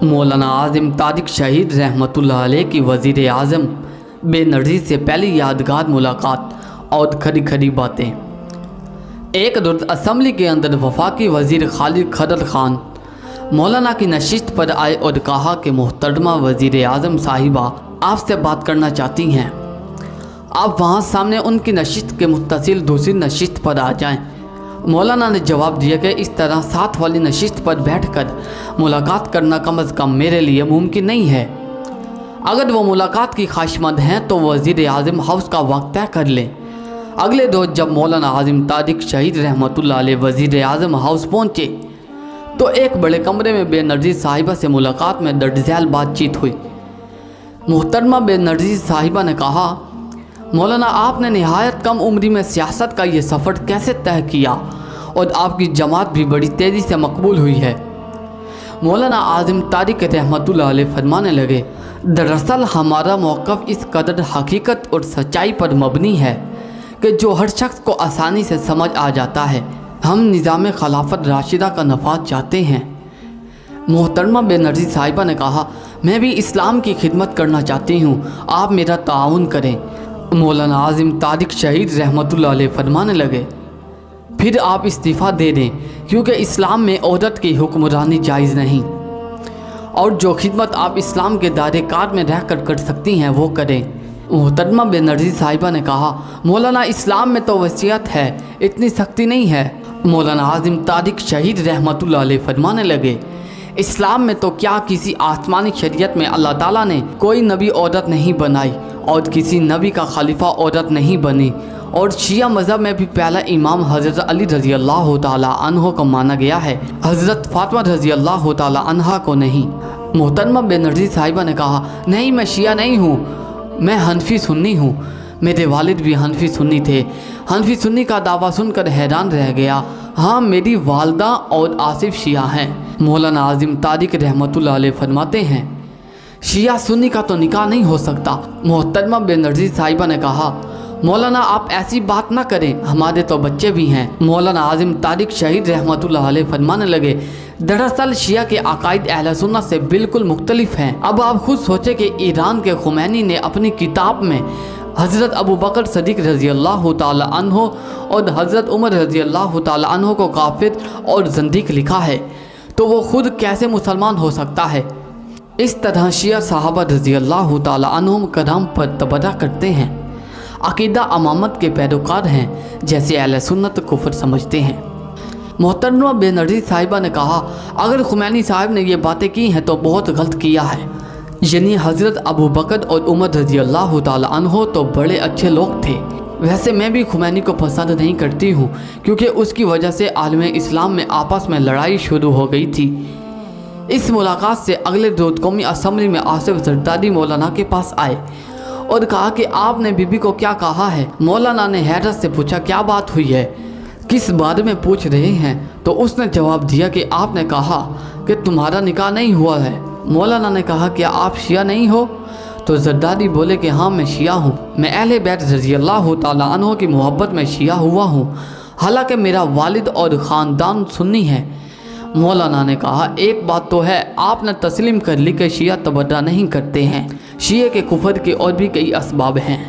मौलाना आज़म तारिक शहीद रहमतुल्लाह अलैह की वज़ीर आज़म बेनज़ीर से पहली यादगार मुलाकात और खरी खरी बातें। एक रोज़ असम्बली के अंदर वफाकी वज़ीर खालिद खदर खान मौलाना की नशिस्त पर आए और कहा कि मोहतरमा वज़ीर आज़म साहिबा आपसे बात करना चाहती हैं, आप वहाँ सामने उनकी नशिस्त के मुत्तसिल दूसरी नशिस्त पर आ जाएं। मौलाना ने जवाब दिया कि इस तरह साथ वाली नशिस्त पर बैठकर मुलाकात करना कम अज़ कम मेरे लिए मुमकिन नहीं है। अगर वो मुलाकात की ख्वाहिशमंद हैं तो वज़ीर आज़म हाउस का वक्त तय कर लें। अगले रोज़ जब मौलाना आज़म तारिक शहीद रहमतुल्लाह अलैह वज़ीर आज़म हाउस पहुँचे तो एक बड़े कमरे में बेनज़ीर साहिबा से मुलाकात में दर्ज-ए-झैल बातचीत हुई। मोहतरमा बेनज़ीर साहिबा ने कहा, मौलाना आपने नहायत कम उम्री में सियासत का ये सफ़र कैसे तय किया और आपकी जमात भी बड़ी तेज़ी से मकबूल हुई है। मौलाना आज़म तारिक रहमतुल्लाह अलैह फरमाने लगे, दरअसल हमारा मौक़िफ़ इस कदर हकीकत और सच्चाई पर मबनी है कि जो हर शख्स को आसानी से समझ आ जाता है। हम निज़ाम खिलाफत राशिदा का नफाज चाहते हैं। मोहतरमा बेनज़ीर साहिबा ने कहा, मैं भी इस्लाम की खिदमत करना चाहती हूँ, आप मेरा ताउन करें। मौलाना आज़म तारिक शहीद रहमतुल्लाह अलैह फरमाने लगे, फिर आप इस्तीफ़ा दे दें क्योंकि इस्लाम में औरत की हुक्मरानी जायज़ नहीं और जो खिदमत आप इस्लाम के दायरे कार में रह कर सकती हैं वो करें। मोहतरमा बेनज़ीर साहिबा ने कहा, मौलाना इस्लाम में तो वसीयत है, इतनी सख्ती नहीं है। मौलाना आज़म तारिक शहीद रहमतुल्लाह अलैह फरमाने लगे, इस्लाम में तो क्या किसी आसमानी शरीयत में अल्लाह ताला ने कोई नबी औरत नहीं बनाई और किसी नबी का खलीफा औरत नहीं बनी और शिया मज़हब में भी पहला इमाम हज़रत अली रज़ी अल्लाह ताला अन्हो को माना गया है, हज़रत फातिमा रज़ी अल्लाह ताला अन्हा को नहीं। मोहतरमा बेनज़ीर साहिबा ने कहा, नहीं मैं शिया नहीं हूँ, मैं हनफी सुन्नी हूँ। मेरे वालिद भी हनफी सुन्नी थे। हनफी सुन्नी का दावा सुनकर हैरान रह गया। हाँ, मेरी वालदा और आसिफ शिया हैं। मौलाना आज़म तारिक रहमतुल्लाह अलैह फरमाते हैं, शिया सुन्नी का तो निकाह नहीं हो सकता। मोहतरमा बेनज़ीर साहिबा ने कहा, मौलाना आप ऐसी बात ना करें, हमारे तो बच्चे भी हैं। मौलाना आज़म तारिक शहीद रहमतुल्लाह अलैह फरमाने लगे, दरअसल शिया के अकायद अहले सुन्नत से बिल्कुल मुख्तलिफ हैं। अब आप खुद सोचें कि ईरान के खुमैनी ने अपनी किताब में हज़रत अबू बकर सदीक़ रज़ी अल्लाह ताला अन्हो और हज़रत उमर रज़ी अल्लाह ताला अन्हो को काफिर और ज़ंदीक़ लिखा है, तो वो खुद कैसे मुसलमान हो सकता है। इस तरह शिया सहाबा रज़ी अल्लाह ताला अन्हुम कराम पर तबर्रा करते हैं, अकीदा अमामत के पैरोकार हैं, जैसे अहले सुन्नत कुफ्र समझते हैं। मोहतरमा बेनज़ीर साहिबा ने कहा, अगर खुमैनी साहब ने ये बातें की हैं तो बहुत गलत किया है। यानी हज़रत अबू बकर और उमर रज़ी अल्लाह ताला अन्हो तो बड़े अच्छे लोग थे। वैसे मैं भी खुमैनी को पसंद नहीं करती हूँ क्योंकि उसकी वजह से आलम इस्लाम में आपस में लड़ाई शुरू हो गई थी। इस मुलाकात से अगले रोज़ कौमी असम्बली में आसिफ ज़रदारी मौलाना के पास आए और कहा कि आपने बीबी को क्या कहा है। मौलाना ने हैरत से पूछा, क्या बात हुई है, किस बारे में पूछ रहे हैं। तो उसने जवाब दिया कि आपने कहा कि तुम्हारा निकाह नहीं हुआ है। मौलाना ने कहा, क्या आप शिया नहीं हो? तो ज़रदारी बोले कि हाँ मैं शिया हूँ, मैं अहले बैत रज़ी अल्लाह ताला अन्हो की मोहब्बत में शिया हुआ हूँ, हालांकि मेरा वालिद और ख़ानदान सुन्नी है। मौलाना ने कहा, एक बात तो है, आपने तस्लीम कर ली कि शिया तबर्रा नहीं करते हैं। शिया के कुफ्र के और भी कई असबाब हैं।